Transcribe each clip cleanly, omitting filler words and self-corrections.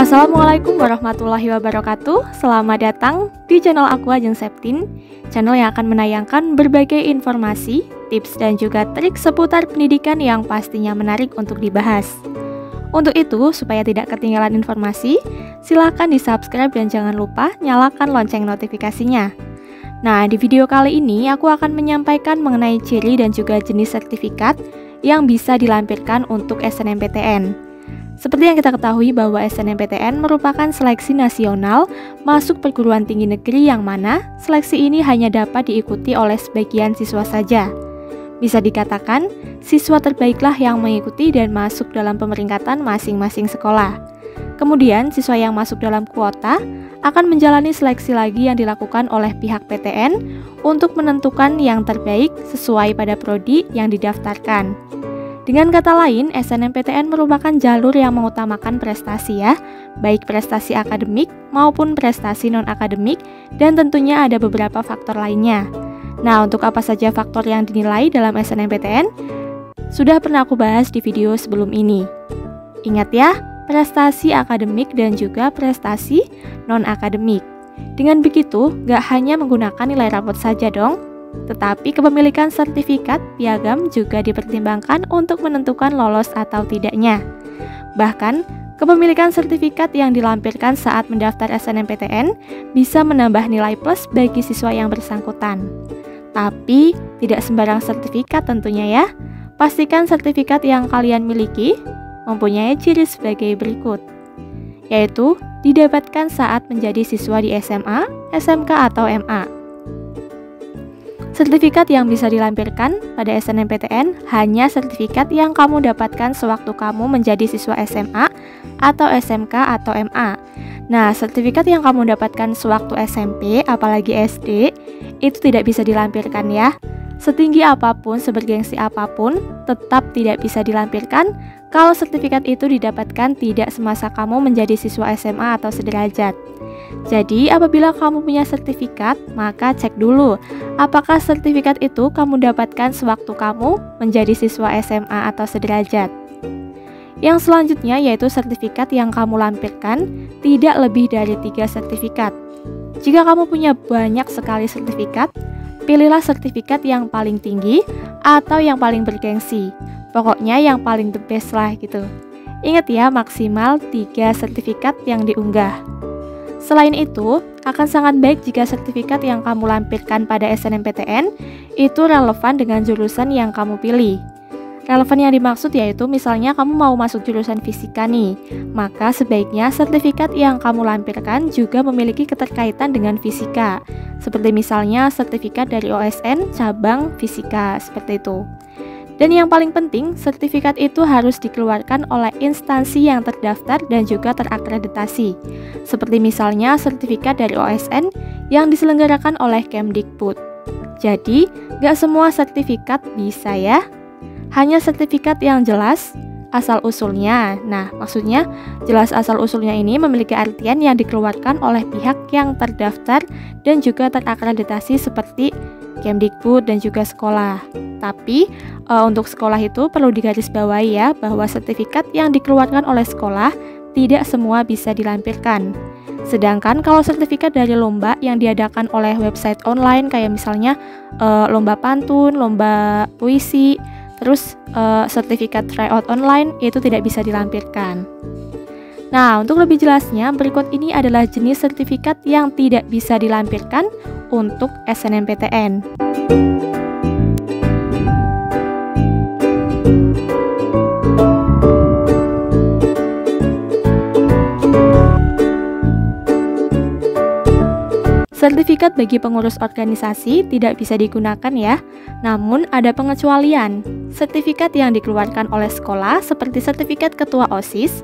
Assalamualaikum warahmatullahi wabarakatuh. Selamat datang di channel aku Ajeng Septin, channel yang akan menayangkan berbagai informasi, tips dan juga trik seputar pendidikan yang pastinya menarik untuk dibahas. Untuk itu, supaya tidak ketinggalan informasi, silahkan di-subscribe dan jangan lupa nyalakan lonceng notifikasinya. Nah, di video kali ini aku akan menyampaikan mengenai ciri dan juga jenis sertifikat yang bisa dilampirkan untuk SNMPTN. Seperti yang kita ketahui bahwa SNMPTN merupakan seleksi nasional masuk perguruan tinggi negeri yang mana seleksi ini hanya dapat diikuti oleh sebagian siswa saja. Bisa dikatakan, siswa terbaiklah yang mengikuti dan masuk dalam pemeringkatan masing-masing sekolah. Kemudian, siswa yang masuk dalam kuota akan menjalani seleksi lagi yang dilakukan oleh pihak PTN untuk menentukan yang terbaik sesuai pada prodi yang didaftarkan. Dengan kata lain, SNMPTN merupakan jalur yang mengutamakan prestasi ya, baik prestasi akademik maupun prestasi non-akademik, dan tentunya ada beberapa faktor lainnya. Nah, untuk apa saja faktor yang dinilai dalam SNMPTN? Sudah pernah aku bahas di video sebelum ini. Ingat ya, prestasi akademik dan juga prestasi non-akademik. Dengan begitu, gak hanya menggunakan nilai rapot saja dong, tetapi kepemilikan sertifikat piagam juga dipertimbangkan untuk menentukan lolos atau tidaknya. Bahkan, kepemilikan sertifikat yang dilampirkan saat mendaftar SNMPTN bisa menambah nilai plus bagi siswa yang bersangkutan. Tapi, tidak sembarang sertifikat tentunya ya. Pastikan sertifikat yang kalian miliki mempunyai ciri sebagai berikut, yaitu didapatkan saat menjadi siswa di SMA, SMK, atau MA. Sertifikat yang bisa dilampirkan pada SNMPTN hanya sertifikat yang kamu dapatkan sewaktu kamu menjadi siswa SMA atau SMK atau MA. Nah, sertifikat yang kamu dapatkan sewaktu SMP, apalagi SD, itu tidak bisa dilampirkan ya. Setinggi apapun, sebergengsi apapun, tetap tidak bisa dilampirkan kalau sertifikat itu didapatkan tidak semasa kamu menjadi siswa SMA atau sederajat. Jadi, apabila kamu punya sertifikat, maka cek dulu apakah sertifikat itu kamu dapatkan sewaktu kamu menjadi siswa SMA atau sederajat. Yang selanjutnya yaitu sertifikat yang kamu lampirkan tidak lebih dari 3 sertifikat. Jika kamu punya banyak sekali sertifikat, pilihlah sertifikat yang paling tinggi atau yang paling bergengsi. Pokoknya yang paling the best lah gitu. Ingat ya, maksimal 3 sertifikat yang diunggah. Selain itu, akan sangat baik jika sertifikat yang kamu lampirkan pada SNMPTN itu relevan dengan jurusan yang kamu pilih. Relevan yang dimaksud yaitu misalnya kamu mau masuk jurusan fisika nih, maka sebaiknya sertifikat yang kamu lampirkan juga memiliki keterkaitan dengan fisika. Seperti misalnya sertifikat dari OSN cabang fisika, seperti itu. Dan yang paling penting, sertifikat itu harus dikeluarkan oleh instansi yang terdaftar dan juga terakreditasi. Seperti misalnya sertifikat dari OSN yang diselenggarakan oleh Kemdikbud. Jadi, gak semua sertifikat bisa ya. Hanya sertifikat yang jelas asal-usulnya. Nah, maksudnya jelas asal-usulnya ini memiliki artian yang dikeluarkan oleh pihak yang terdaftar dan juga terakreditasi seperti Kemdikbud dan juga sekolah. Tapi, untuk sekolah itu perlu digarisbawahi ya, bahwa sertifikat yang dikeluarkan oleh sekolah tidak semua bisa dilampirkan. Sedangkan kalau sertifikat dari lomba yang diadakan oleh website online kayak misalnya lomba pantun, lomba puisi, terus sertifikat tryout online itu tidak bisa dilampirkan. Nah, untuk lebih jelasnya, berikut ini adalah jenis sertifikat yang tidak bisa dilampirkan untuk SNMPTN. Sertifikat bagi pengurus organisasi tidak bisa digunakan ya, namun ada pengecualian. Sertifikat yang dikeluarkan oleh sekolah seperti sertifikat ketua OSIS,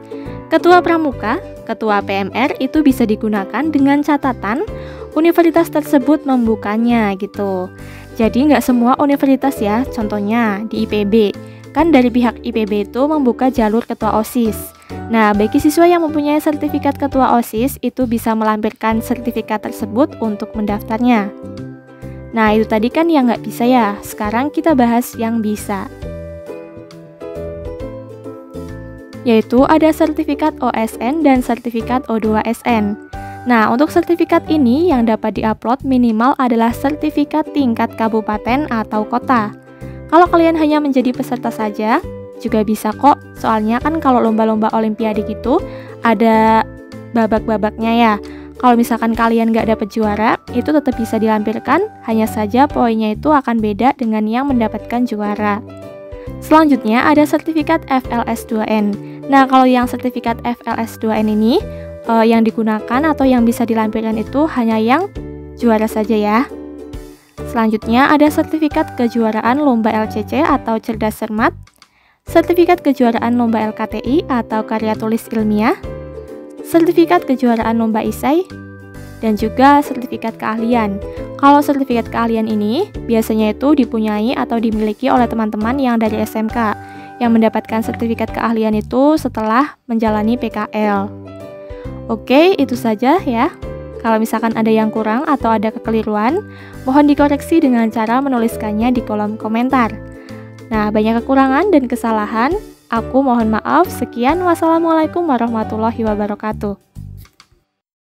ketua pramuka, ketua PMR itu bisa digunakan dengan catatan universitas tersebut membukanya gitu. Jadi nggak semua universitas ya, contohnya di IPB, kan dari pihak IPB itu membuka jalur ketua OSIS. Nah, bagi siswa yang mempunyai sertifikat ketua OSIS itu bisa melampirkan sertifikat tersebut untuk mendaftarnya. Nah, itu tadi kan yang nggak bisa ya, sekarang kita bahas yang bisa. yaitu ada sertifikat OSN dan sertifikat O2SN. Nah, untuk sertifikat ini yang dapat diupload minimal adalah sertifikat tingkat kabupaten atau kota. Kalau kalian hanya menjadi peserta saja, juga bisa kok. Soalnya kan kalau lomba-lomba olimpiade gitu, ada babak-babaknya ya. Kalau misalkan kalian nggak dapat juara, itu tetap bisa dilampirkan, hanya saja poinnya itu akan beda dengan yang mendapatkan juara. Selanjutnya ada sertifikat FLS2N. Nah, kalau yang sertifikat FLS2N ini, yang digunakan atau yang bisa dilampirkan itu hanya yang juara saja ya. Selanjutnya ada sertifikat kejuaraan lomba LCC atau cerdas cermat, sertifikat kejuaraan lomba LKTI atau karya tulis ilmiah, sertifikat kejuaraan lomba isai, dan juga sertifikat keahlian. Kalau sertifikat keahlian ini biasanya itu dipunyai atau dimiliki oleh teman-teman yang dari SMK yang mendapatkan sertifikat keahlian itu setelah menjalani PKL. Oke, itu saja ya. Kalau misalkan ada yang kurang atau ada kekeliruan, mohon dikoreksi dengan cara menuliskannya di kolom komentar. Nah, banyak kekurangan dan kesalahan, aku mohon maaf. Sekian, wassalamualaikum warahmatullahi wabarakatuh.